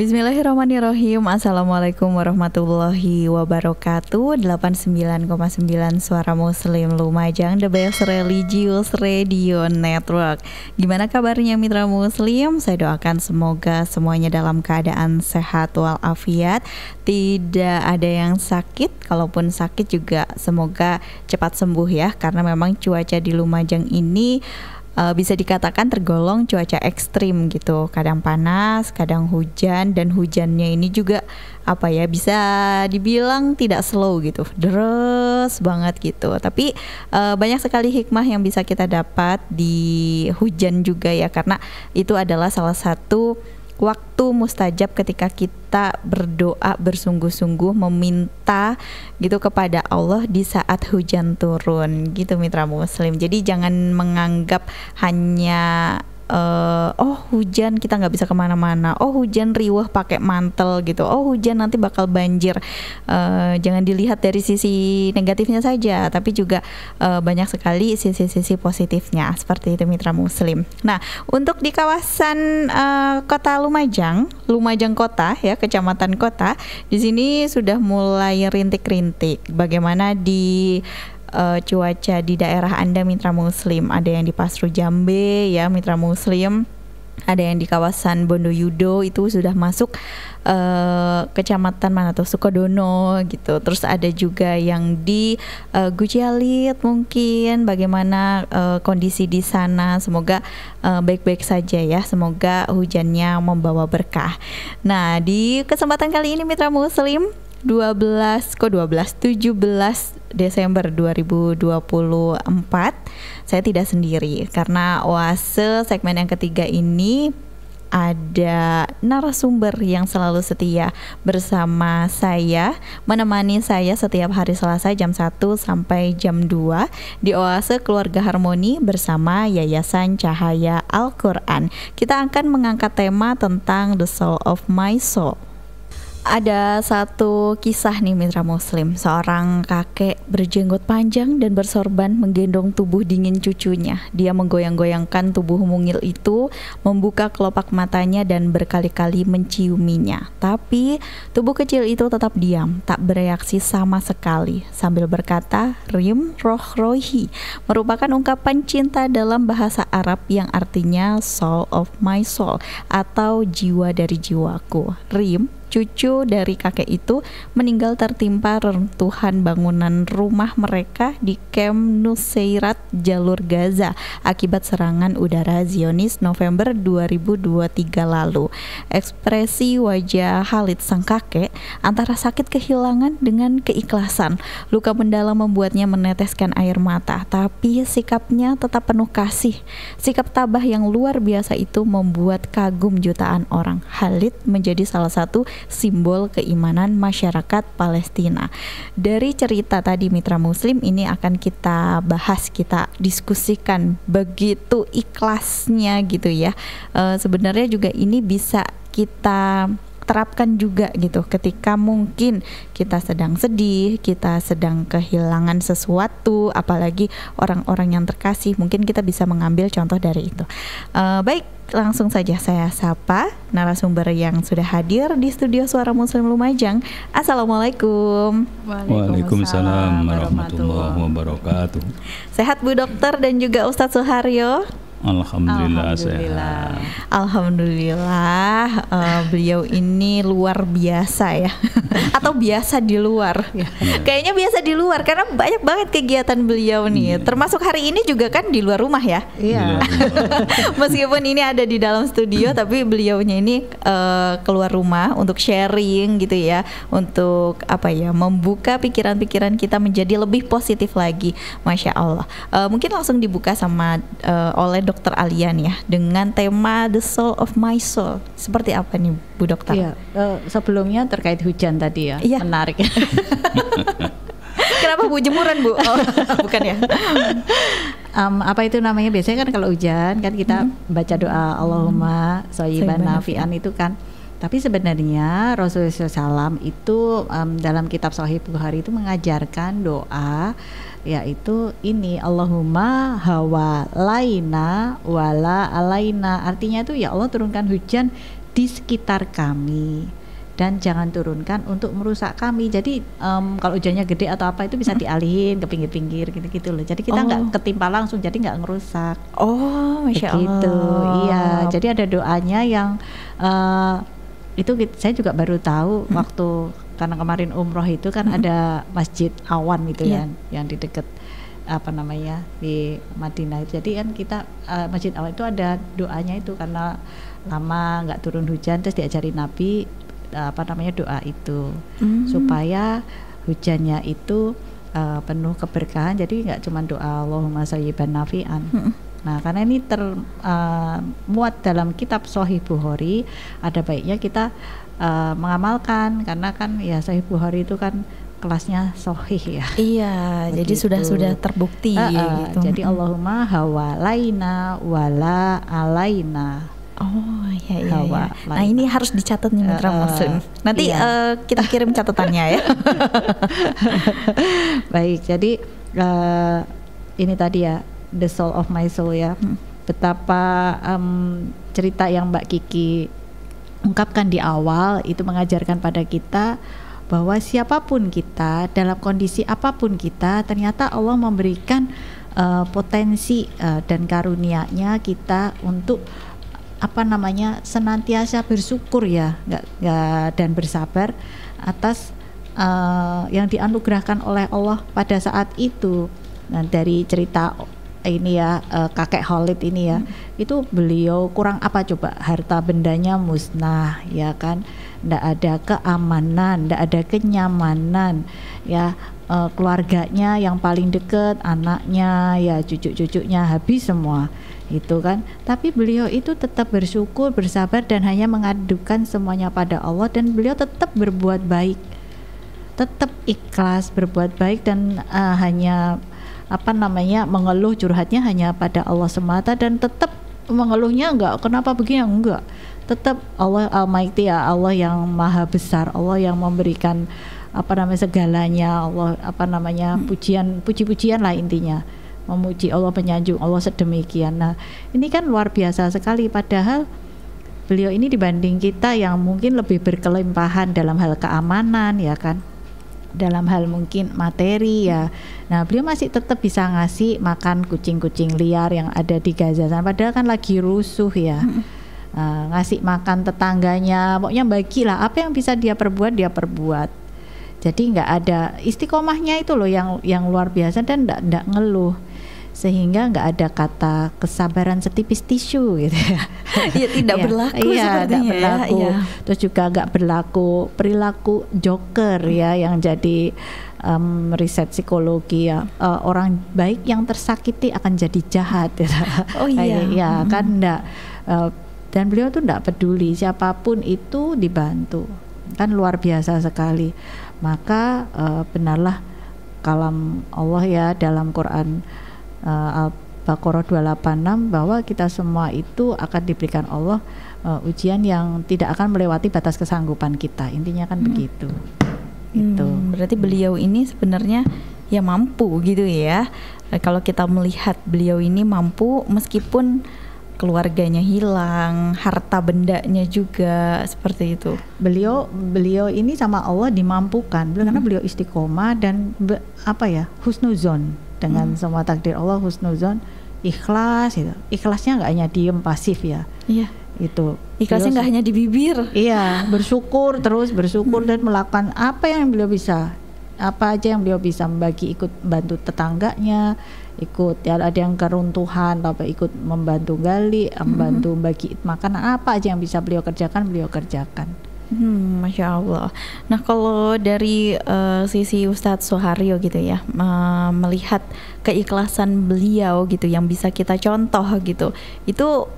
Bismillahirrahmanirrahim. Assalamualaikum warahmatullahi wabarakatuh. 89,9 Suara Muslim Lumajang, The Best Religious Radio Network. Gimana kabarnya mitra muslim? Saya doakan semoga semuanya dalam keadaan sehat walafiat, tidak ada yang sakit. Kalaupun sakit juga semoga cepat sembuh ya, karena memang cuaca di Lumajang ini bisa dikatakan tergolong cuaca ekstrim gitu. Kadang panas, kadang hujan, dan hujannya ini juga bisa dibilang tidak slow gitu, deres banget gitu. Tapi banyak sekali hikmah yang bisa kita dapat di hujan juga ya, karena itu adalah salah satu waktu mustajab ketika kita berdoa bersungguh-sungguh meminta gitu kepada Allah di saat hujan turun gitu mitra muslim. Jadi jangan menganggap hanya hujan kita nggak bisa kemana-mana, hujan riweh pakai mantel gitu, hujan nanti bakal banjir. Jangan dilihat dari sisi negatifnya saja, tapi juga banyak sekali sisi-sisi positifnya seperti itu mitra muslim. Nah, untuk di kawasan kota Lumajang Kota ya, kecamatan Kota, di sini sudah mulai rintik-rintik. Bagaimana di cuaca di daerah Anda mitra muslim? Ada yang di Pasru Jambe ya mitra muslim, ada yang di kawasan Bondoyudo itu sudah masuk kecamatan mana tuh, Sukodono gitu. Terus ada juga yang di Gucialit mungkin. Bagaimana kondisi di sana? Semoga baik-baik saja ya. Semoga hujannya membawa berkah. Nah, di kesempatan kali ini mitra muslim 17 Desember 2024 saya tidak sendiri, karena Oase segmen yang ketiga ini ada narasumber yang selalu setia bersama saya, menemani saya setiap hari Selasa jam 1 sampai jam 2 di Oase Keluarga Harmoni bersama Yayasan Cahaya Al-Quran. Kita akan mengangkat tema tentang The Soul of My Soul. Ada satu kisah nih mitra muslim, seorang kakek berjenggot panjang dan bersorban menggendong tubuh dingin cucunya. Dia menggoyang-goyangkan tubuh mungil itu, membuka kelopak matanya dan berkali-kali menciuminya. Tapi tubuh kecil itu tetap diam, tak bereaksi sama sekali. Sambil berkata, Rim Roh Rohi, merupakan ungkapan cinta dalam bahasa Arab yang artinya soul of my soul atau jiwa dari jiwaku. Rim, cucu dari kakek itu, meninggal tertimpa reruntuhan bangunan rumah mereka di Camp Nuseirat, jalur Gaza akibat serangan udara Zionis November 2023 lalu. Ekspresi wajah Khalid sang kakek antara sakit kehilangan dengan keikhlasan. Luka mendalam membuatnya meneteskan air mata, tapi sikapnya tetap penuh kasih. Sikap tabah yang luar biasa itu membuat kagum jutaan orang. Khalid menjadi salah satu simbol keimanan masyarakat Palestina. Dari cerita tadi mitra muslim ini akan kita bahas, kita diskusikan begitu ikhlasnya gitu ya. Sebenarnya juga ini bisa kita terapkan juga gitu ketika mungkin kita sedang sedih, kita sedang kehilangan sesuatu, apalagi orang-orang yang terkasih. Mungkin kita bisa mengambil contoh dari itu. Baik, langsung saja saya sapa narasumber yang sudah hadir di studio Suara Muslim Lumajang. Assalamualaikum. Waalaikumsalam warahmatullahi wabarakatuh. Sehat Bu Dokter dan juga Ustadz Suharyo? Alhamdulillah sehat. Alhamdulillah. Beliau ini luar biasa ya. Atau biasa di luar ya. Kayaknya biasa di luar karena banyak banget kegiatan beliau nih. Termasuk hari ini juga kan di luar rumah ya. Iya. Meskipun ini ada di dalam studio, tapi beliaunya ini keluar rumah untuk sharing gitu ya, untuk membuka pikiran-pikiran kita menjadi lebih positif lagi. Masya Allah. Mungkin langsung dibuka sama oleh Dokter Alian ya, dengan tema The Soul of My Soul. Seperti apa nih Bu Dokter? Iya, sebelumnya terkait hujan tadi ya, iya. Menarik. Kenapa Bu, jemuran Bu? Oh, bukan ya? Apa itu namanya, biasanya kan kalau hujan kan kita baca doa Allahumma shayyiban nafi'an itu kan. Tapi sebenarnya Rasulullah SAW itu dalam kitab Sahih Bukhari itu mengajarkan doa, yaitu ini Allahumma hawalaina wala alaina. Artinya itu ya Allah turunkan hujan di sekitar kami, dan jangan turunkan untuk merusak kami. Jadi kalau hujannya gede atau apa itu bisa dialihin ke pinggir-pinggir gitu-gitu loh. Jadi kita nggak ketimpa langsung, jadi nggak ngerusak. Oh, Masya begitu. Allah. Iya, jadi ada doanya yang itu saya juga baru tahu waktu, karena kemarin umroh itu kan ada Masjid Awan itu yang di dekat di Madinah itu. Jadi kan kita Masjid Awan itu ada doanya itu, karena lama nggak turun hujan, terus diajari Nabi doa itu supaya hujannya itu penuh keberkahan. Jadi nggak cuma doa Allahumma shayyiban nafi'an. Nah, karena ini muat dalam kitab Sahih Bukhari, ada baiknya kita mengamalkan, karena kan ya Sahih Bukhari itu kan kelasnya sahih ya. Iya, jadi sudah terbukti gitu. Jadi Allahumma hawalaina wala alaina. Oh iya. Nah ini harus dicatat nih Mitra Muslim. Nanti kita kirim catatannya ya. Baik, jadi ini tadi ya, The Soul of My Soul ya. Betapa cerita yang Mbak Kiki ungkapkan di awal itu mengajarkan pada kita bahwa siapapun kita, dalam kondisi apapun kita, ternyata Allah memberikan potensi dan karunia-Nya kita untuk senantiasa bersyukur ya, dan bersabar atas yang dianugerahkan oleh Allah pada saat itu. Nah, dari cerita ini ya, kakek Khalid ini ya, itu beliau kurang apa coba, harta bendanya musnah ya kan, ndak ada keamanan, ndak ada kenyamanan ya, keluarganya yang paling dekat, anaknya ya, cucu-cucunya habis semua itu kan. Tapi beliau itu tetap bersyukur, bersabar, dan hanya mengadukan semuanya pada Allah, dan beliau tetap berbuat baik, tetap ikhlas berbuat baik, dan hanya mengeluh, curhatnya hanya pada Allah semata, dan tetap mengeluhnya enggak kenapa begini, enggak, tetap Allah Almighty ya, Allah yang maha besar, Allah yang memberikan segalanya, Allah puji-pujian lah intinya, memuji Allah, menyanjung Allah sedemikian. Nah, ini kan luar biasa sekali, padahal beliau ini dibanding kita yang mungkin lebih berkelimpahan dalam hal keamanan ya kan, dalam hal mungkin materi ya. Nah, beliau masih tetap bisa ngasih makan kucing-kucing liar yang ada di Gaza sana, padahal kan lagi rusuh ya. Ngasih makan tetangganya, pokoknya bagilah apa yang bisa dia perbuat. Jadi nggak ada istiqomahnya itu loh yang luar biasa, dan nggak ngeluh, sehingga nggak ada kata kesabaran setipis tisu gitu ya. Iya, tidak berlaku sepertinya berlaku. Ya. Terus juga nggak berlaku perilaku joker ya, yang jadi riset psikologi ya, orang baik yang tersakiti akan jadi jahat ya. Oh iya. Ya kan, enggak. Dan beliau tuh enggak peduli siapapun itu dibantu, kan luar biasa sekali. Maka benarlah kalam Allah ya dalam Quran Al-Baqarah 286, bahwa kita semua itu akan diberikan Allah ujian yang tidak akan melewati batas kesanggupan kita, intinya kan begitu. Itu berarti beliau ini sebenarnya ya mampu gitu ya. Kalau kita melihat beliau ini mampu meskipun keluarganya hilang, harta bendanya juga seperti itu. Beliau ini sama Allah dimampukan, karena beliau istiqomah dan husnuzon dengan semua takdir Allah, husnuzon, ikhlas itu. Ikhlasnya nggak hanya diem pasif ya. Iya. Itu. Ikhlasnya nggak hanya di bibir. Iya, bersyukur terus bersyukur dan melakukan apa yang beliau bisa. Apa aja yang beliau bisa, ikut bantu tetangganya, ikut ya ada yang keruntuhan atau ikut membantu gali, membantu bagi makanan, apa aja yang bisa beliau kerjakan. Masya Allah. Nah, kalau dari sisi Ustadz Soeharyo gitu ya, melihat keikhlasan beliau gitu yang bisa kita contoh gitu, itu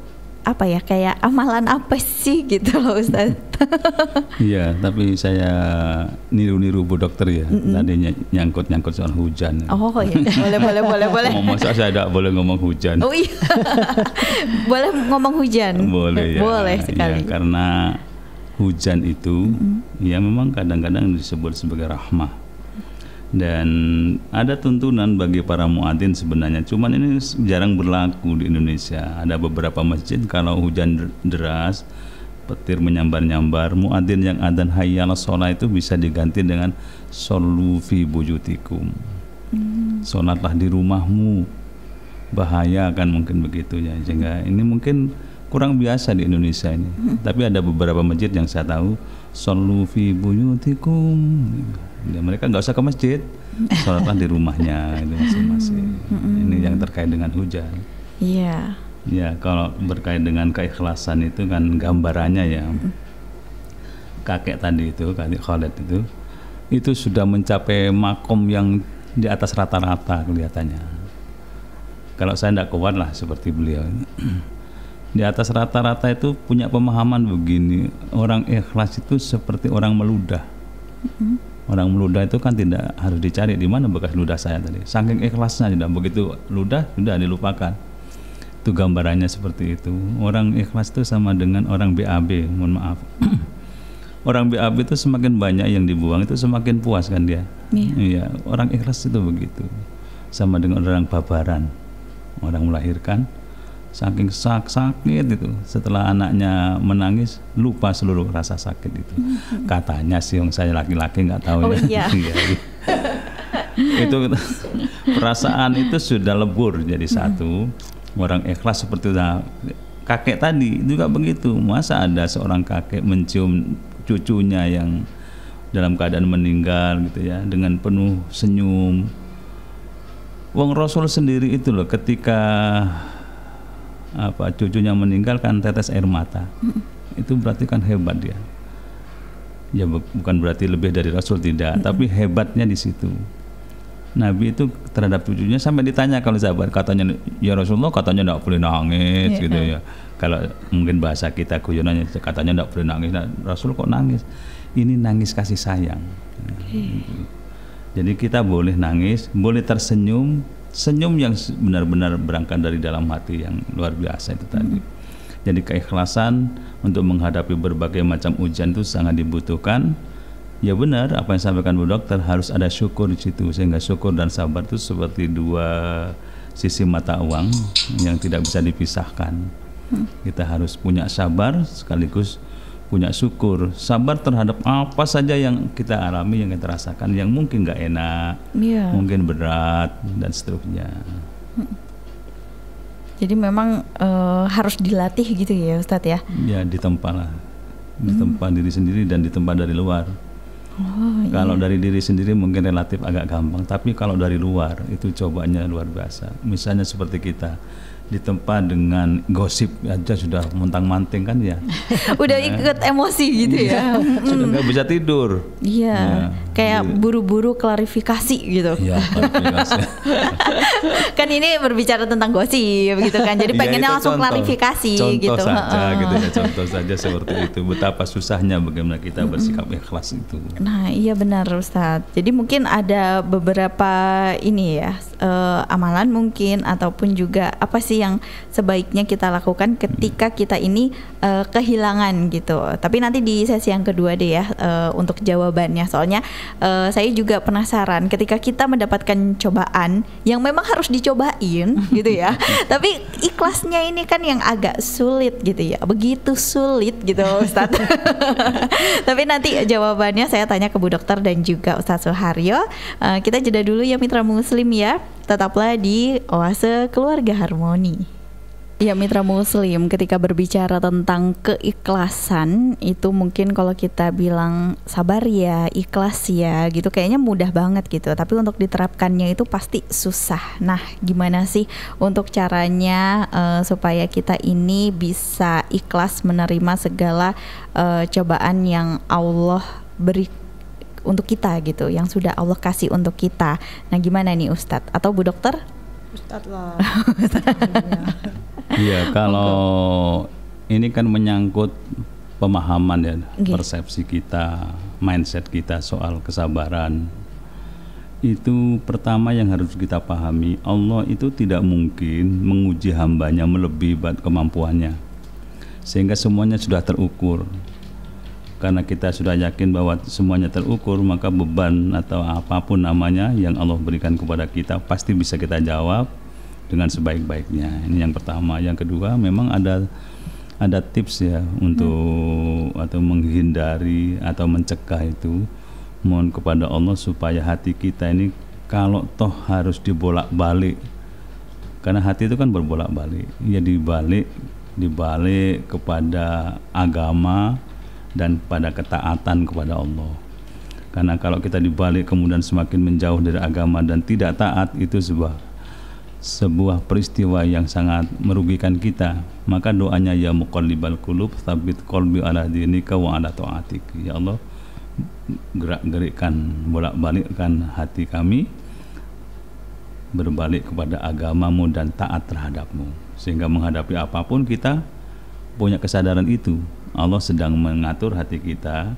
apa ya, kayak amalan apa sih gitu loh Ustadz? Iya, tapi saya niru-niru Bu Dokter ya. Tadi nyangkut soal hujan. Oh iya, boleh. Masa saya tidak boleh ngomong hujan? Oh iya, boleh ngomong hujan? Boleh ya. Boleh sekali. Ya, karena hujan itu ya memang kadang-kadang disebut sebagai rahmah. Dan ada tuntunan bagi para muadzin sebenarnya, cuman ini jarang berlaku di Indonesia. Ada beberapa masjid kalau hujan deras petir menyambar-nyambar, muadzin yang adzan hayya 'alas shalah itu bisa diganti dengan shollu fi buyutikum. Sholatlah di rumahmu. Bahaya kan mungkin begitu ya. Sehingga ini mungkin kurang biasa di Indonesia ini. Tapi ada beberapa masjid yang saya tahu shollu fi buyutikum. Ya, mereka nggak usah ke masjid, sholatlah di rumahnya itu masing-masing. Ini yang terkait dengan hujan. Iya. Ya, kalau berkait dengan keikhlasan itu kan gambarannya ya. Kakek tadi itu, kakek Khalid itu sudah mencapai makom yang di atas rata-rata kelihatannya. Kalau saya tidak kuat lah seperti beliau. Di atas rata-rata itu punya pemahaman begini, orang ikhlas itu seperti orang meludah. Orang meludah itu kan tidak harus dicari di mana bekas ludah saya tadi. Saking ikhlasnya, tidak begitu ludah sudah dilupakan. Itu gambarannya seperti itu. Orang ikhlas itu sama dengan orang BAB, mohon maaf. Orang BAB itu semakin banyak yang dibuang itu semakin puas kan dia. Iya, orang ikhlas itu begitu. Sama dengan orang babaran. Orang melahirkan saking sakit itu, setelah anaknya menangis lupa seluruh rasa sakit itu. Katanya sih, yang saya laki-laki nggak tahu. Oh iya. Itu perasaan itu sudah lebur jadi satu. Orang ikhlas seperti itu. Kakek tadi juga begitu. Masa ada seorang kakek mencium cucunya yang dalam keadaan meninggal gitu ya, dengan penuh senyum. Wong Rasul sendiri itu loh, ketika cucunya meninggal kan tetes air mata. Itu berarti kan hebat dia. Ya bukan berarti lebih dari Rasul, tidak, tapi hebatnya di situ. Nabi itu terhadap cucunya sampai ditanya kalau sahabat, katanya ya Rasulullah katanya tidak boleh nangis gitu ya. Kalau mungkin bahasa kita guyonannya katanya tidak boleh nangis. Nah, Rasul kok nangis? Ini nangis kasih sayang. Jadi kita boleh nangis, boleh tersenyum, senyum yang benar-benar berangkat dari dalam hati yang luar biasa itu tadi. Jadi keikhlasan untuk menghadapi berbagai macam ujian itu sangat dibutuhkan. Ya benar apa yang sampaikan Bu Dokter, harus ada syukur di situ, sehingga syukur dan sabar itu seperti dua sisi mata uang yang tidak bisa dipisahkan. Kita harus punya sabar sekaligus punya syukur. Sabar terhadap apa saja yang kita alami, yang kita rasakan, yang mungkin nggak enak, mungkin berat dan seterusnya. Jadi memang harus dilatih gitu ya Ustadz ya? Ya, ditempa lah, ditempa diri sendiri dan ditempa dari luar. Kalau dari diri sendiri mungkin relatif agak gampang, tapi kalau dari luar itu cobanya luar biasa. Misalnya seperti kita ditempa dengan gosip aja sudah montang-manting kan ya. Udah ikut emosi gitu ya. Sudah nggak bisa tidur. Iya. Kayak buru-buru klarifikasi gitu. Iya, klarifikasi. Kan ini berbicara tentang gosip gitu kan. Jadi pengennya langsung klarifikasi gitu. Contoh saja gitu ya, contoh saja seperti itu. Betapa susahnya bagaimana kita bersikap ikhlas itu. Nah, iya benar Ustadz. Jadi mungkin ada beberapa ini ya, amalan mungkin ataupun juga apa sih yang sebaiknya kita lakukan ketika kita ini kehilangan gitu. Tapi nanti di sesi yang kedua deh ya untuk jawabannya. Soalnya saya juga penasaran ketika kita mendapatkan cobaan yang memang harus dicobain gitu ya. Tapi ikhlasnya ini kan yang agak sulit gitu ya. Begitu sulit gitu Ustadz. Tapi nanti jawabannya saya tanya ke Bu Dokter dan juga Ustadz Suharyo. Kita jeda dulu ya Mitra Muslim ya. Tetaplah di Oase Keluarga Harmoni. Ya Mitra Muslim, ketika berbicara tentang keikhlasan itu mungkin kalau kita bilang sabar ya, ikhlas ya gitu kayaknya mudah banget gitu. Tapi untuk diterapkannya itu pasti susah. Nah gimana sih untuk caranya supaya kita ini bisa ikhlas menerima segala cobaan yang Allah beri untuk kita gitu, yang sudah Allah kasih untuk kita. Nah gimana nih Ustadz atau Bu Dokter? Ustadz lah. Iya, kalau ini kan menyangkut pemahaman ya, persepsi kita, mindset kita soal kesabaran. Itu pertama yang harus kita pahami, Allah itu tidak mungkin menguji hambanya melebihi kemampuannya, sehingga semuanya sudah terukur. Karena kita sudah yakin bahwa semuanya terukur, maka beban atau apapun namanya yang Allah berikan kepada kita pasti bisa kita jawab dengan sebaik-baiknya. Ini yang pertama. Yang kedua, memang ada ada tips ya untuk atau menghindari atau mencegah itu. Mohon kepada Allah supaya hati kita ini kalau toh harus dibolak-balik, karena hati itu kan berbolak-balik, ya dibalik kepada agama dan pada ketaatan kepada Allah. Karena kalau kita dibalik kemudian semakin menjauh dari agama dan tidak taat, itu sebuah peristiwa yang sangat merugikan kita. Maka doanya, ya muqallibal qulub tsabbit qalbi ala dinika wa ala taatik. Ya Allah, gerak-gerikkan, bolak-balikkan hati kami berbalik kepada agamamu dan taat terhadapmu, sehingga menghadapi apapun kita punya kesadaran itu. Allah sedang mengatur hati kita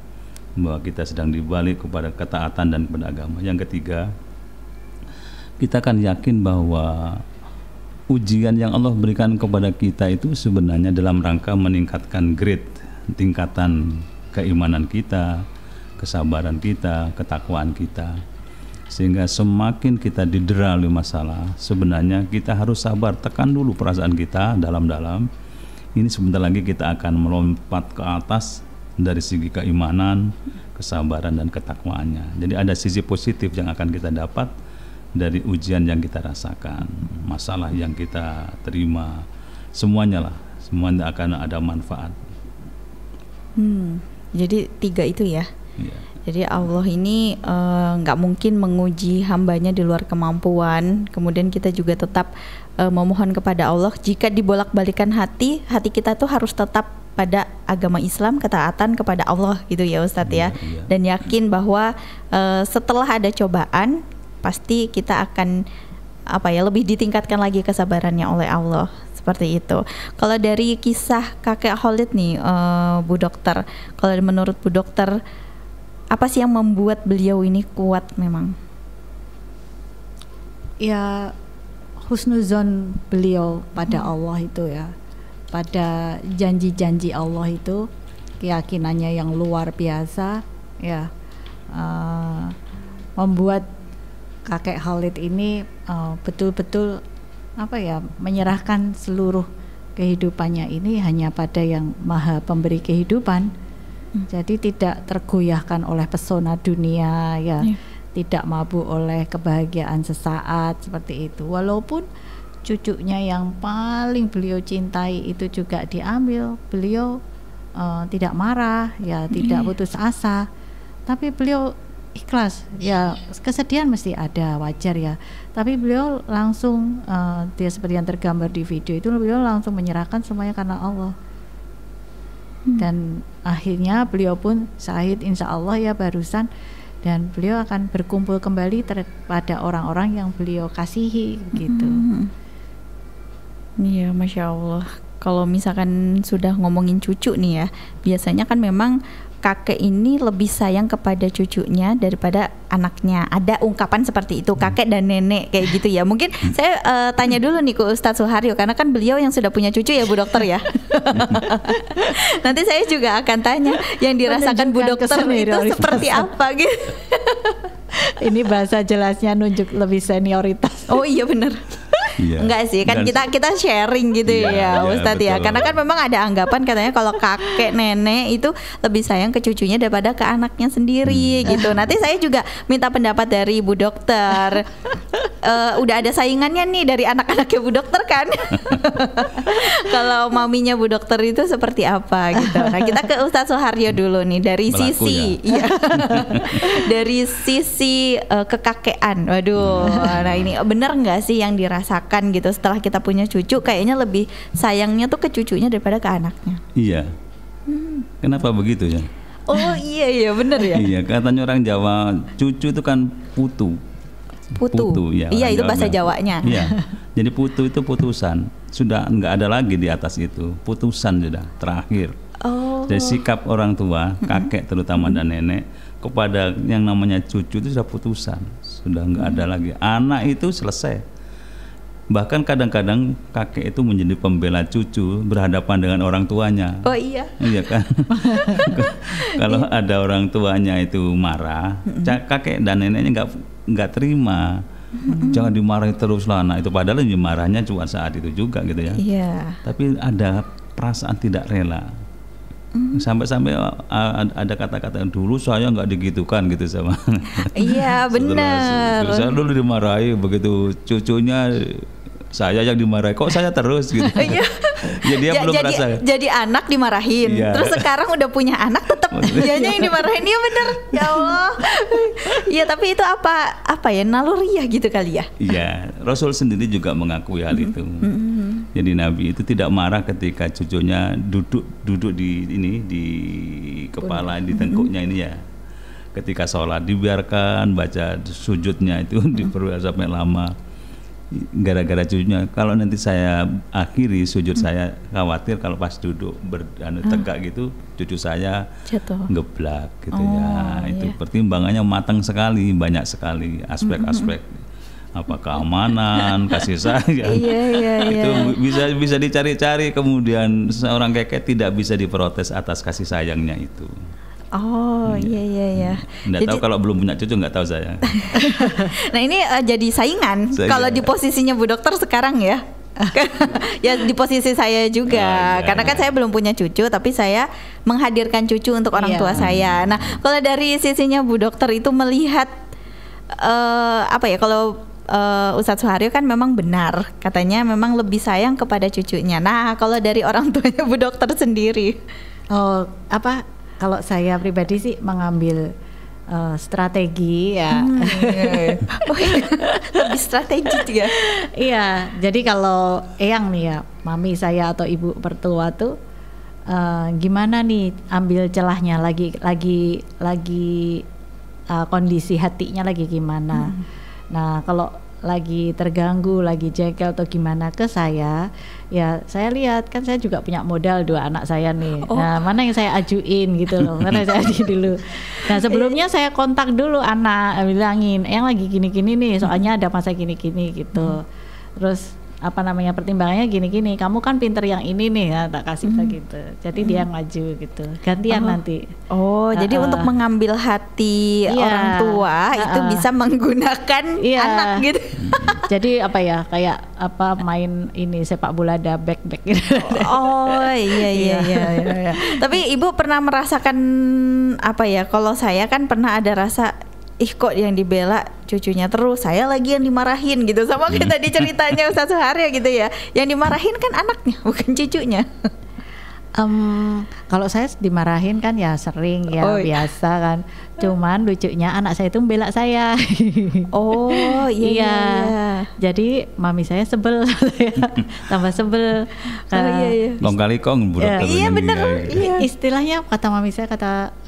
bahwa kita sedang dibalik kepada ketaatan dan kepada agama. Yang ketiga, kita akan yakin bahwa ujian yang Allah berikan kepada kita itu sebenarnya dalam rangka meningkatkan grade, tingkatan keimanan kita, kesabaran kita, ketakwaan kita. Sehingga semakin kita didera oleh masalah, sebenarnya kita harus sabar, tekan dulu perasaan kita dalam-dalam. Ini sebentar lagi kita akan melompat ke atas dari segi keimanan, kesabaran dan ketakwaannya. Jadi ada sisi positif yang akan kita dapat dari ujian yang kita rasakan, masalah yang kita terima, semuanya akan ada manfaat. Jadi 3 itu ya. Ya. Jadi Allah ini nggak mungkin menguji hambanya di luar kemampuan. Kemudian kita juga tetap memohon kepada Allah. Jika dibolak-balikan hati kita tuh harus tetap pada agama Islam, ketaatan kepada Allah gitu ya Ustadz ya. Dan yakin bahwa setelah ada cobaan pasti kita akan lebih ditingkatkan lagi kesabarannya oleh Allah, seperti itu. Kalau dari kisah kakek Khalid nih, Bu Dokter, kalau menurut Bu Dokter, apa sih yang membuat beliau ini kuat memang? Ya, husnuzon beliau pada Allah itu ya, pada janji-janji Allah itu, keyakinannya yang luar biasa ya, membuat kakek Khalid ini betul-betul menyerahkan seluruh kehidupannya ini hanya pada yang maha pemberi kehidupan. Jadi tidak tergoyahkan oleh pesona dunia ya, tidak mabuk oleh kebahagiaan sesaat seperti itu. Walaupun cucunya yang paling beliau cintai itu juga diambil, beliau tidak marah ya, tidak putus asa, tapi beliau ikhlas ya. Kesedihan mesti ada, wajar ya, tapi beliau langsung dia seperti yang tergambar di video itu, beliau langsung menyerahkan semuanya karena Allah. Dan akhirnya beliau pun syahid insya Allah ya barusan, dan beliau akan berkumpul kembali pada orang-orang yang beliau kasihi gitu. Iya, Masya Allah. Kalau misalkan sudah ngomongin cucu nih ya, biasanya kan memang kakek ini lebih sayang kepada cucunya daripada anaknya. Ada ungkapan seperti itu, kakek dan nenek kayak gitu ya. Mungkin saya tanya dulu nih ke Ustadz Suharyo, karena kan beliau yang sudah punya cucu ya Bu Dokter ya. Nanti saya juga akan tanya yang dirasakan Bu Dokter itu seperti apa gitu. Ini bahasa jelasnya nunjuk lebih senioritas. Oh iya benar. Iya. Enggak sih, kan kita sharing gitu ya Ustadz ya. Karena kan memang ada anggapan katanya kalau kakek nenek itu lebih sayang ke cucunya daripada ke anaknya sendiri gitu. Nanti saya juga minta pendapat dari Bu Dokter. Udah ada saingannya nih dari anak-anaknya Bu Dokter kan. Kalau maminya Bu Dokter itu seperti apa gitu. Nah, kita ke Ustadz Suharyo dulu nih dari sisi dari sisi kekakean. Waduh, nah ini benar nggak sih yang dirasakan gitu setelah kita punya cucu, kayaknya lebih sayangnya tuh ke cucunya daripada ke anaknya? Iya. Kenapa begitu ya? Oh iya benar ya. Iya, katanya orang Jawa cucu itu kan putu ya. Iya, itu bahasa Jawanya. Iya. Jadi putu itu putusan, sudah nggak ada lagi di atas itu, putusan sudah terakhir. Jadi sikap orang tua, kakek terutama dan nenek kepada yang namanya cucu itu sudah putusan, sudah nggak ada lagi. Anak itu selesai. Bahkan kadang-kadang kakek itu menjadi pembela cucu berhadapan dengan orang tuanya. Oh iya. Iya kan. Kalau ada orang tuanya itu marah, kakek dan neneknya nggak terima. Jangan dimarahi terus lah anak itu, padahal marahnya cuma saat itu juga gitu ya. Iya. Tapi ada perasaan tidak rela. Sampai-sampai ada kata-kata dulu saya nggak digitukan gitu sama. Iya benar. Saya dulu dimarahi, begitu cucunya saya yang dimarahi, kok saya terus gitu. Iya. Ya dia belum merasa. Jadi anak dimarahin, Iya. terus sekarang udah punya anak tetap dianya yang dimarahin. Iya benar. Ya Allah. Iya tapi itu apa ya, naluriah gitu kali ya. Iya, Rasul sendiri juga mengakui hal itu. Jadi Nabi itu tidak marah ketika cucunya duduk di kepala, di tengkuknya ini ya. Ketika sholat dibiarkan baca sujudnya itu diperluas sampai lama. Gara-gara cucunya, kalau nanti saya akhiri sujud saya, khawatir kalau pas duduk tegak gitu cucu saya jatuh, ngeblak gitu ya. Itu pertimbangannya matang sekali, banyak sekali aspek-aspek apa keamanan, kasih sayang. Itu bisa dicari-cari, kemudian seorang kakek tidak bisa diprotes atas kasih sayangnya itu. Oh iya. Nggak tahu kalau belum punya cucu, nggak tahu saya. Nah ini jadi saingan kalau di posisinya Bu Dokter sekarang ya. Ya di posisi saya juga, karena kan saya belum punya cucu, tapi saya menghadirkan cucu untuk orang tua saya. Nah kalau dari sisinya Bu Dokter itu melihat apa ya, kalau Ustadz Suharyo kan memang benar, katanya memang lebih sayang kepada cucunya. Nah kalau dari orang tuanya Bu Dokter sendiri, kalau saya pribadi sih mengambil strategi ya. Lebih strategi ya. Iya, jadi kalau eyang nih ya, mami saya atau ibu mertua tuh gimana nih ambil celahnya, lagi kondisi hatinya lagi gimana. Nah kalau lagi terganggu, lagi jengkel atau gimana ke saya, ya saya lihat kan saya juga punya modal 2 anak saya nih. Nah mana yang saya ajuin gitu loh, mana saya ajuin dulu. Nah sebelumnya saya kontak dulu anak, bilangin yang lagi gini-gini nih, soalnya ada masa gini-gini gitu. Terus pertimbangannya gini-gini, kamu kan pinter yang ini nih, ya, tak kasih gitu. Jadi dia maju gitu, gantian nanti. Jadi untuk mengambil hati orang tua itu bisa menggunakan anak gitu. Jadi kayak main ini sepak bola ada back gitu. Iya. Tapi Ibu pernah merasakan kalau saya kan pernah ada rasa, kok yang dibela cucunya terus, saya lagi yang dimarahin gitu, sama kayak tadi ceritanya Ustadz Suharyo gitu ya, yang dimarahin kan anaknya bukan cucunya. Kalau saya dimarahin kan ya sering ya, biasa kan, cuman lucunya anak saya itu membela saya. Iya. Jadi mami saya sebel, tambah sebel. Long kali kong Bu Dokter. Iya benar. Istilahnya kata mami saya,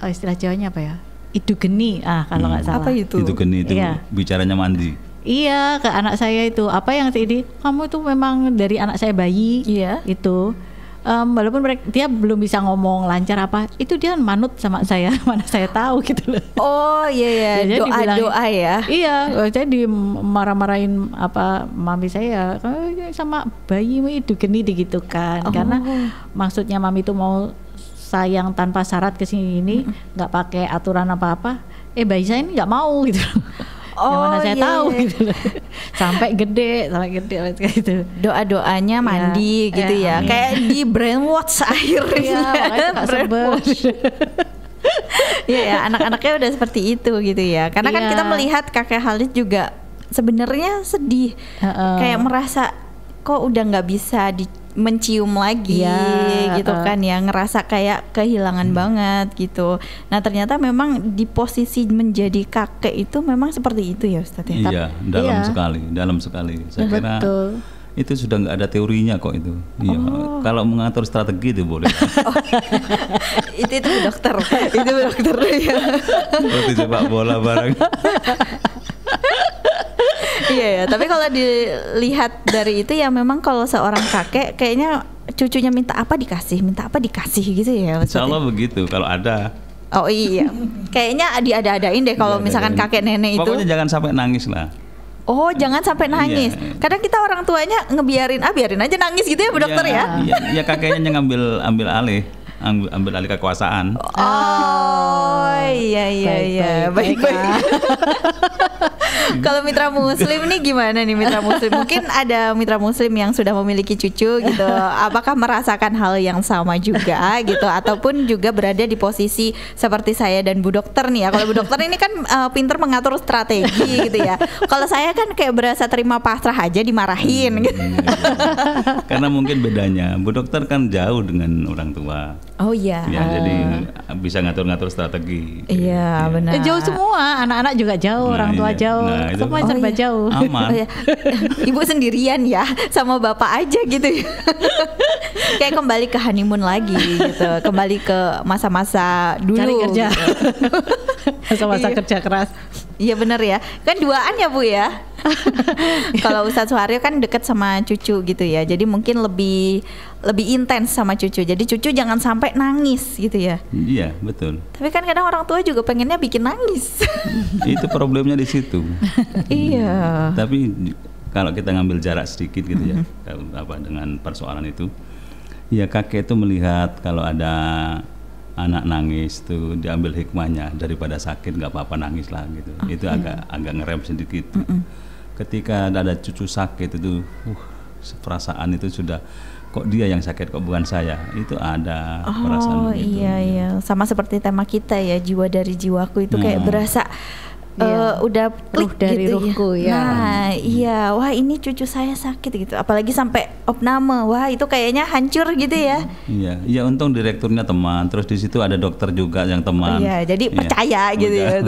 istilah Jawanya apa ya? Itu geni, kalau nggak salah. Apa itu? Itu geni itu bicaranya mandi. Iya, ke anak saya itu, yang ini, kamu itu memang dari anak saya bayi. Iya. Itu, walaupun dia belum bisa ngomong lancar itu dia manut sama saya, mana saya tahu gitu loh. Doa-doa ya. Iya, saya dimarah-marahin mami saya, sama bayi itu geni gitu kan, karena maksudnya mami itu mau sayang tanpa syarat ke sini ini, nggak pakai aturan apa-apa. Bayi saya ini nggak mau gitu. Yang mana saya tahu gitu loh. Sampai gede gitu. Doa-doanya mandi gitu ya. Kayak di brainwash akhirnya. Brainwash. Iya, anak-anaknya udah seperti itu gitu ya. Karena kan kita melihat kakek Khalid juga sebenarnya sedih. Kayak merasa kok udah nggak bisa mencium lagi gitu kan ya, ngerasa kayak kehilangan banget gitu. Nah ternyata memang di posisi menjadi kakek itu memang seperti itu ya Ustadz ya? Iya, dalam sekali. Saya kira itu sudah nggak ada teorinya kok itu. Iya, kalau mengatur strategi itu boleh. itu Bu Dokter, itu Bu Dokter ya. Seperti sepak bola barang. Iya, tapi kalau dilihat dari itu ya memang kalau seorang kakek kayaknya cucunya minta apa dikasih gitu ya. Insya Allah begitu kalau ada. Oh iya, kayaknya diada-adain deh kalau misalkan kakek nenek itu. Pokoknya jangan sampai nangis lah. Jangan sampai nangis. Kadang kita orang tuanya biarin aja nangis gitu ya Bu Dokter ya. Iya, kakeknya yang ambil alih kekuasaan. Iya. Baik. Kalau mitra muslim nih gimana nih mitra muslim? Mungkin ada mitra muslim yang sudah memiliki cucu gitu. Apakah merasakan hal yang sama juga gitu? Ataupun juga berada di posisi seperti saya dan Bu Dokter nih ya. Kalau Bu Dokter ini kan pinter mengatur strategi gitu ya. Kalau saya kan kayak berasa terima pasrah aja dimarahin gitu. Karena mungkin bedanya Bu Dokter kan jauh dengan orang tua. Oh iya. Ya, jadi bisa ngatur-ngatur strategi. Iya, benar. Jauh semua, anak-anak juga jauh, orang tua jauh, semua serba jauh. Aman. Oh, iya. Ibu sendirian ya, sama bapak aja gitu ya. Kayak kembali ke honeymoon lagi gitu, kembali ke masa-masa dulu. Cari kerja, gitu. masa-masa kerja keras. Iya benar ya, kan duaan ya Bu ya. Kalau Ustadz Suharyo kan deket sama cucu gitu ya, jadi mungkin lebih intens sama cucu. Jadi cucu jangan sampai nangis gitu ya. Iya betul. Tapi kan kadang orang tua juga pengennya bikin nangis. Itu problemnya di situ. Iya. Tapi kalau kita ngambil jarak sedikit gitu ya, dengan persoalan itu, ya kakek itu melihat kalau ada anak nangis tuh diambil hikmahnya, daripada sakit nggak apa-apa nangis lah gitu. Itu agak ngerem sedikit. Ketika ada cucu sakit itu, perasaan itu sudah kok dia yang sakit kok bukan saya, itu ada perasaan begitu. Iya, sama seperti tema kita ya, jiwa dari jiwaku itu kayak berasa udah klik dari gitu ruhku ya. Nah iya, wah ini cucu saya sakit gitu, apalagi sampai opname, wah itu kayaknya hancur gitu ya. Iya, ya untung direkturnya teman, terus di situ ada dokter juga yang teman. Iya, jadi percaya gitu ya.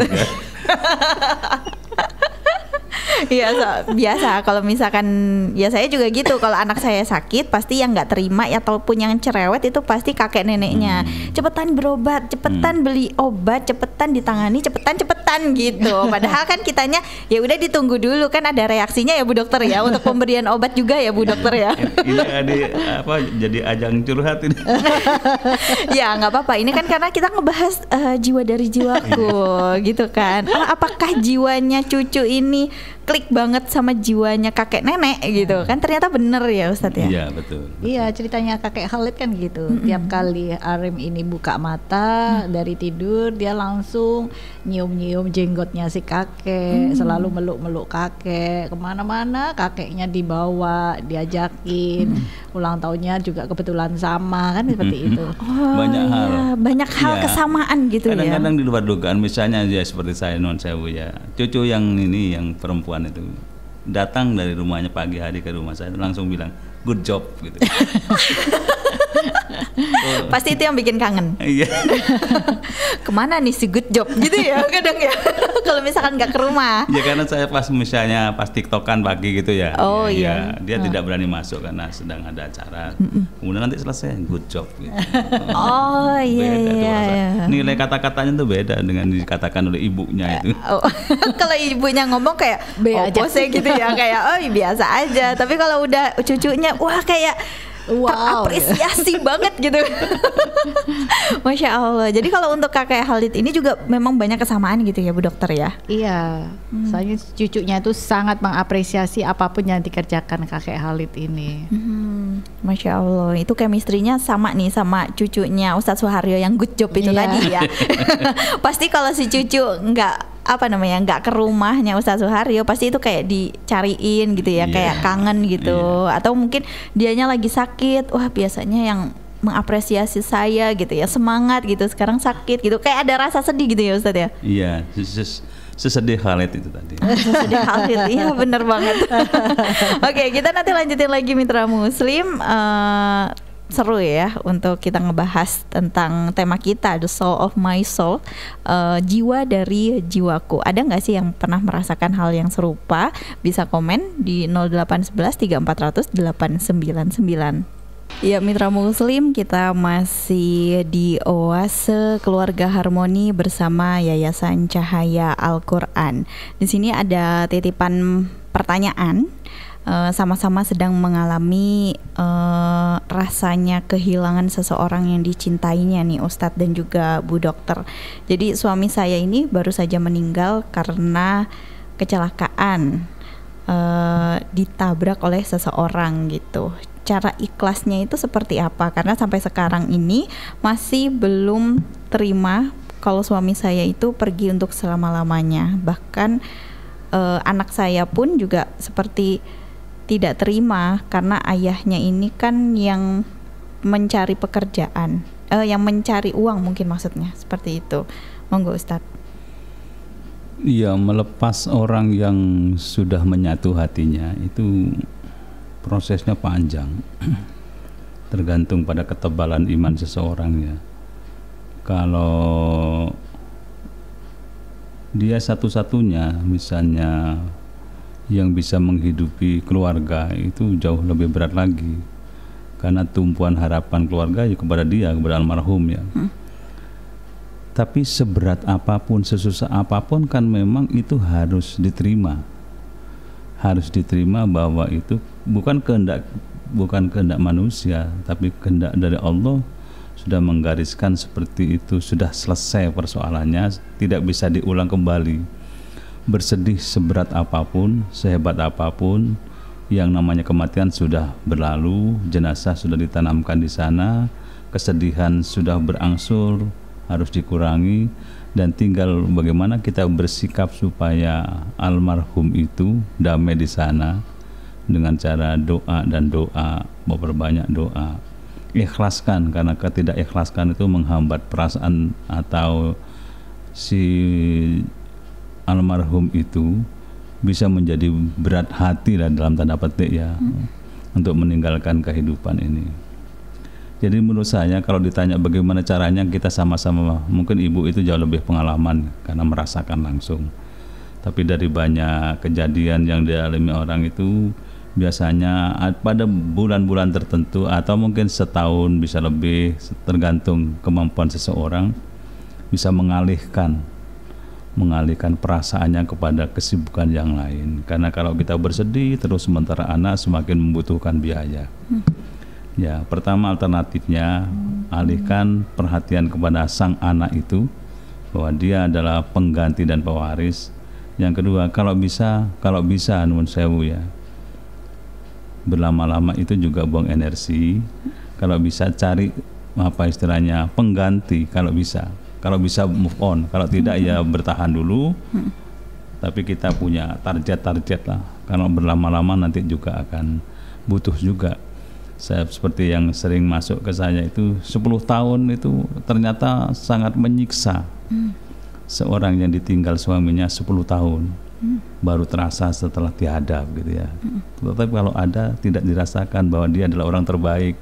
Iya biasa kalau misalkan ya saya juga gitu, kalau anak saya sakit pasti yang nggak terima ataupun yang cerewet itu pasti kakek neneknya. Cepetan berobat, cepetan beli obat, cepetan ditangani, cepetan gitu. Padahal kan kitanya ya udah ditunggu dulu, kan ada reaksinya ya Bu Dokter ya, untuk pemberian obat juga ya Bu Dokter ya. Ini jadi ajang curhat ini. Ya nggak apa-apa, ini kan karena kita ngebahas jiwa dari jiwaku gitu kan. Apakah jiwanya cucu ini klik banget sama jiwanya kakek nenek gitu kan, ternyata bener ya Ustadz ya. Iya betul. Iya, ceritanya kakek Khalid kan gitu. Tiap kali Arim ini buka mata dari tidur, dia langsung nyium-nyium jenggotnya si kakek, selalu meluk-meluk kakek, kemana-mana kakeknya dibawa, diajakin. Ulang tahunnya juga kebetulan sama kan, seperti itu. Banyak hal kesamaan gitu ya. Kadang-kadang di luar dugaan, misalnya ya seperti saya non sewu ya, cucu yang perempuan itu datang dari rumahnya pagi hari ke rumah saya langsung bilang good job gitu. Pasti itu yang bikin kangen. Iya. Kemana nih si good job gitu ya kadang ya. Kalau misalkan nggak ke rumah. Ya karena saya pas TikTokan pagi gitu ya. Oh iya. Dia tidak berani masuk karena sedang ada acara. Kemudian nanti selesai good job gitu. Oh iya. Nilai kata-katanya tuh beda dengan dikatakan oleh ibunya itu. Kalau ibunya ngomong kayak opose gitu ya, kayak oh biasa aja. Tapi kalau udah cucunya wah kayak terapresiasi banget gitu. Masya Allah. Jadi kalau untuk kakek Khalid ini juga memang banyak kesamaan gitu ya Bu Dokter ya. Iya, soalnya cucunya itu sangat mengapresiasi apapun yang dikerjakan kakek Khalid ini. Masya Allah, itu chemistry-nya sama nih sama cucunya Ustadz Suharyo yang good job itu tadi ya. Pasti kalau si cucu nggak ke rumahnya Ustadz Suharyo, pasti itu kayak dicariin gitu ya, kayak kangen gitu. Atau mungkin dianya lagi sakit, wah biasanya yang mengapresiasi saya gitu ya, semangat gitu, sekarang sakit gitu, kayak ada rasa sedih gitu ya Ustadz ya. Iya, sesedih Khalid itu tadi. Sesedih Khalid, iya bener banget. Oke, kita nanti lanjutin lagi mitra muslim. Seru ya untuk kita ngebahas tentang tema kita, The Soul of My Soul, jiwa dari jiwaku. Ada nggak sih yang pernah merasakan hal yang serupa? Bisa komen di 0811 3400 899. Ya mitra muslim, kita masih di Oase Keluarga Harmoni bersama Yayasan Cahaya Al-Quran. Di sini ada titipan pertanyaan. Sama-sama sedang mengalami rasanya kehilangan seseorang yang dicintainya nih Ustadz dan juga Bu Dokter. Jadi suami saya ini baru saja meninggal karena kecelakaan, ditabrak oleh seseorang gitu. Cara ikhlasnya itu seperti apa? Karena sampai sekarang ini masih belum terima kalau suami saya itu pergi untuk selama-lamanya. Bahkan anak saya pun juga seperti tidak terima karena ayahnya ini kan yang mencari pekerjaan, yang mencari uang mungkin maksudnya seperti itu. Monggo Ustadz. Iya, melepas orang yang sudah menyatu hatinya itu prosesnya panjang. Tergantung pada ketebalan iman seseorang ya. Kalau dia satu-satunya misalnya yang bisa menghidupi keluarga, itu jauh lebih berat lagi karena tumpuan harapan keluarga ya kepada dia, kepada almarhum ya. Tapi seberat apapun, sesusah apapun kan memang itu harus diterima bahwa itu bukan kehendak manusia, tapi kehendak dari Allah. Sudah menggariskan seperti itu, sudah selesai persoalannya, tidak bisa diulang kembali. Bersedih seberat apapun, sehebat apapun, yang namanya kematian sudah berlalu, jenazah sudah ditanamkan di sana, kesedihan sudah berangsur, harus dikurangi, dan tinggal bagaimana kita bersikap supaya almarhum itu damai di sana dengan cara doa dan doa, memperbanyak doa. Ikhlaskan, karena ketidakikhlaskan itu menghambat perasaan atau si almarhum itu bisa menjadi berat hati lah dalam tanda petik ya, untuk meninggalkan kehidupan ini. Jadi menurut saya kalau ditanya bagaimana caranya, kita sama-sama, mungkin ibu itu jauh lebih pengalaman karena merasakan langsung. Tapi dari banyak kejadian yang dialami orang itu biasanya pada bulan-bulan tertentu atau mungkin setahun bisa lebih, tergantung kemampuan seseorang, bisa mengalihkan perasaannya kepada kesibukan yang lain. Karena kalau kita bersedih terus sementara anak semakin membutuhkan biaya. Ya, pertama alternatifnya alihkan perhatian kepada sang anak itu, bahwa dia adalah pengganti dan pewaris. Yang kedua, kalau bisa nuwun sewu ya, berlama-lama itu juga buang energi. Kalau bisa cari istilahnya pengganti, kalau bisa move on, kalau tidak ya bertahan dulu. Tapi kita punya target lah, karena berlama-lama nanti juga akan butuh juga. Saya seperti yang sering masuk ke saya itu 10 tahun itu ternyata sangat menyiksa. Seorang yang ditinggal suaminya 10 tahun baru terasa setelah tiada gitu ya. Tetapi kalau ada, tidak dirasakan bahwa dia adalah orang terbaik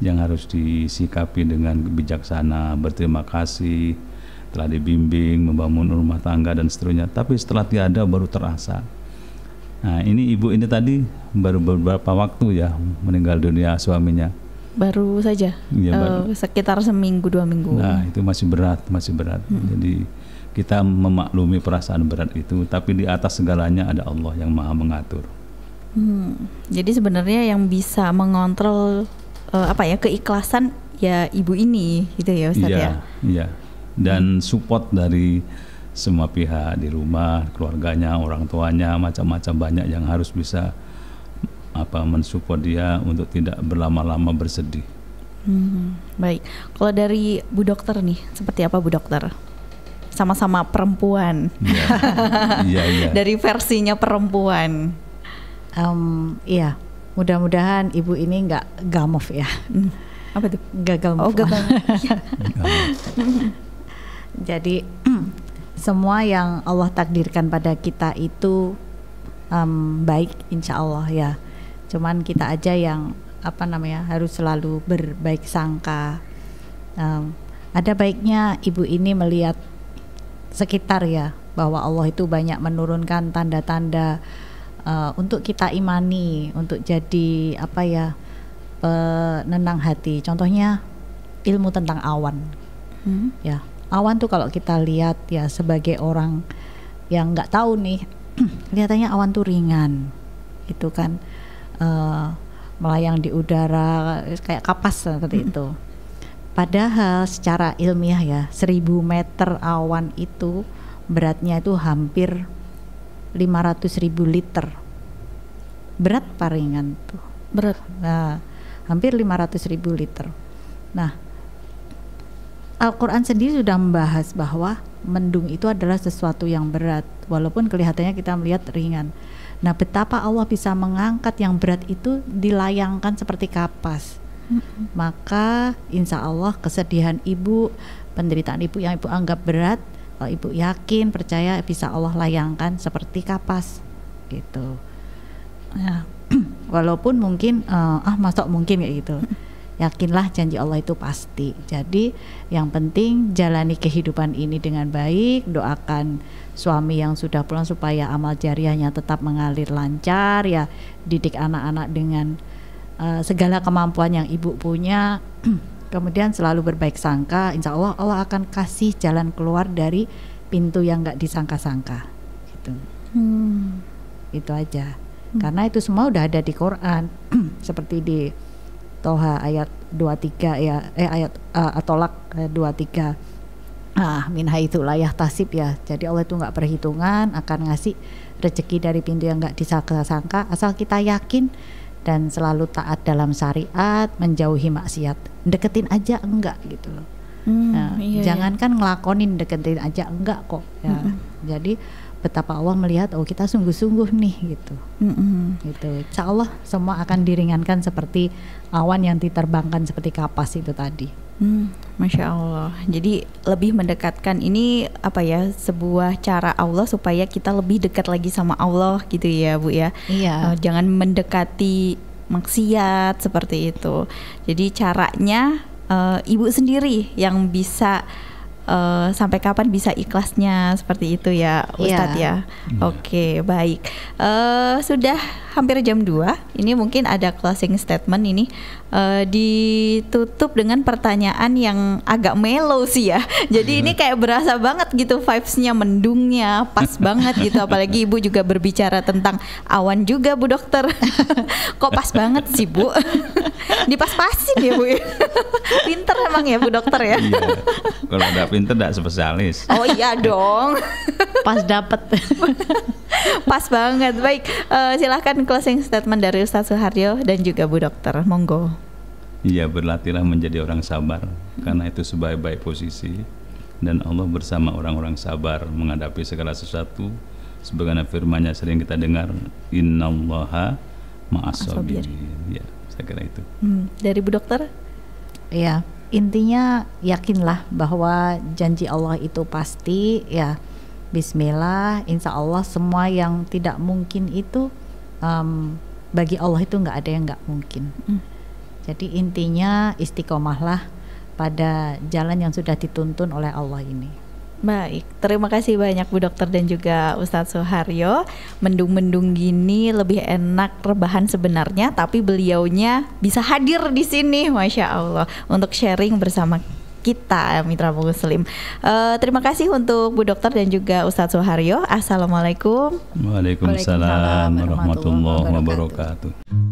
yang harus disikapi dengan bijaksana, berterima kasih, telah dibimbing, membangun rumah tangga dan seterusnya. Tapi setelah tiada baru terasa. Nah, ini ibu ini tadi baru beberapa waktu ya meninggal dunia suaminya. Baru saja, ya, sekitar seminggu 2 minggu. Nah, itu masih berat. Jadi kita memaklumi perasaan berat itu, tapi di atas segalanya ada Allah yang Maha mengatur. Jadi sebenarnya yang bisa mengontrol keikhlasan ya ibu ini, gitu ya Ustaz ya. Iya. Dan support dari semua pihak di rumah, keluarganya, orang tuanya, macam-macam banyak yang harus bisa mensupport dia untuk tidak berlama-lama bersedih. Baik. Kalau dari Bu Dokter nih, seperti apa Bu Dokter? Sama-sama perempuan. Iya. Dari versinya perempuan. Iya. Mudah-mudahan ibu ini nggak gamov ya. Apa tuh? Gagal. Oh, gagal. Jadi semua yang Allah takdirkan pada kita itu baik, insya Allah ya. Cuman kita aja yang harus selalu berbaik sangka. Ada baiknya ibu ini melihat sekitar ya, bahwa Allah itu banyak menurunkan tanda-tanda untuk kita imani, untuk jadi penenang hati. Contohnya ilmu tentang awan. Ya, awan tuh kalau kita lihat ya sebagai orang yang nggak tahu nih, kelihatannya awan tuh ringan, itu kan melayang di udara kayak kapas seperti itu. Padahal secara ilmiah ya 1000 meter awan itu beratnya itu hampir 500.000 liter. Berat apa ringan tuh? Berat. Nah, hampir 500.000 liter. Nah, Al-Quran sendiri sudah membahas bahwa mendung itu adalah sesuatu yang berat, walaupun kelihatannya kita melihat ringan. Nah, betapa Allah bisa mengangkat yang berat itu dilayangkan seperti kapas. Maka insya Allah kesedihan ibu, penderitaan ibu yang ibu anggap berat, kalau ibu yakin, percaya, bisa Allah layangkan seperti kapas gitu. Nah, walaupun mungkin masuk mungkin kayak gitu, yakinlah janji Allah itu pasti. Jadi yang penting jalani kehidupan ini dengan baik, doakan suami yang sudah pulang supaya amal jariahnya tetap mengalir lancar ya, didik anak-anak dengan segala kemampuan yang ibu punya. Kemudian selalu berbaik sangka, insya Allah Allah akan kasih jalan keluar dari pintu yang nggak disangka-sangka gitu. Itu aja. Karena itu semua udah ada di Quran. Seperti di Toha ayat 23 ya, ayat At-Tolak 23. Min haitsu la yahtasib ya. Jadi Allah itu nggak perhitungan, akan ngasih rezeki dari pintu yang nggak disangka-sangka asal kita yakin dan selalu taat dalam syariat, menjauhi maksiat. Deketin aja enggak gitu loh. Jangankan ngelakonin, deketin aja enggak kok ya. Jadi betapa Allah melihat kita sungguh-sungguh nih gitu. Gitu. Insya Allah semua akan diringankan seperti awan yang diterbangkan seperti kapas itu tadi. Masya Allah. Jadi lebih mendekatkan ini sebuah cara Allah supaya kita lebih dekat lagi sama Allah gitu ya Bu ya. Iya. Jangan mendekati maksiat seperti itu. Jadi caranya ibu sendiri yang bisa sampai kapan bisa ikhlasnya seperti itu ya Ustadz ya. Oke, baik. Sudah hampir jam 2. Ini mungkin ada closing statement ini ditutup dengan pertanyaan yang agak mellow sih ya. Jadi ini kayak berasa banget gitu vibes-nya, mendungnya pas banget gitu. Apalagi Ibu juga berbicara tentang awan juga Bu Dokter. Kok pas banget sih Bu? Dipas-pasin ya Bu. Pinter emang ya Bu Dokter ya. Iya. Kalau ada pinter enggak spesialis. Oh iya dong. Pas dapet. Pas banget. Baik, silahkan closing statement dari Ustadz Suharyo dan juga Bu Dokter. Monggo. Iya, berlatihlah menjadi orang sabar, karena itu sebaik-baik posisi, dan Allah bersama orang-orang sabar menghadapi segala sesuatu. Sebagaimana firman-Nya sering kita dengar, innallaha ma'as-sabirin. Ya, saya kira itu. Dari Bu Dokter? Ya, intinya yakinlah bahwa janji Allah itu pasti ya. Bismillah, insya Allah semua yang tidak mungkin itu bagi Allah itu nggak ada yang nggak mungkin. Jadi intinya istiqomahlah pada jalan yang sudah dituntun oleh Allah ini. Baik, terima kasih banyak Bu Dokter dan juga Ustadz Suharyo. Mendung-mendung gini lebih enak rebahan sebenarnya, tapi beliaunya bisa hadir di sini, Masya Allah, untuk sharing bersama kita Mitra Muslim. Terima kasih untuk Bu Dokter dan juga Ustadz Suharyo. Assalamualaikum. Waalaikumsalam warahmatullahi wabarakatuh.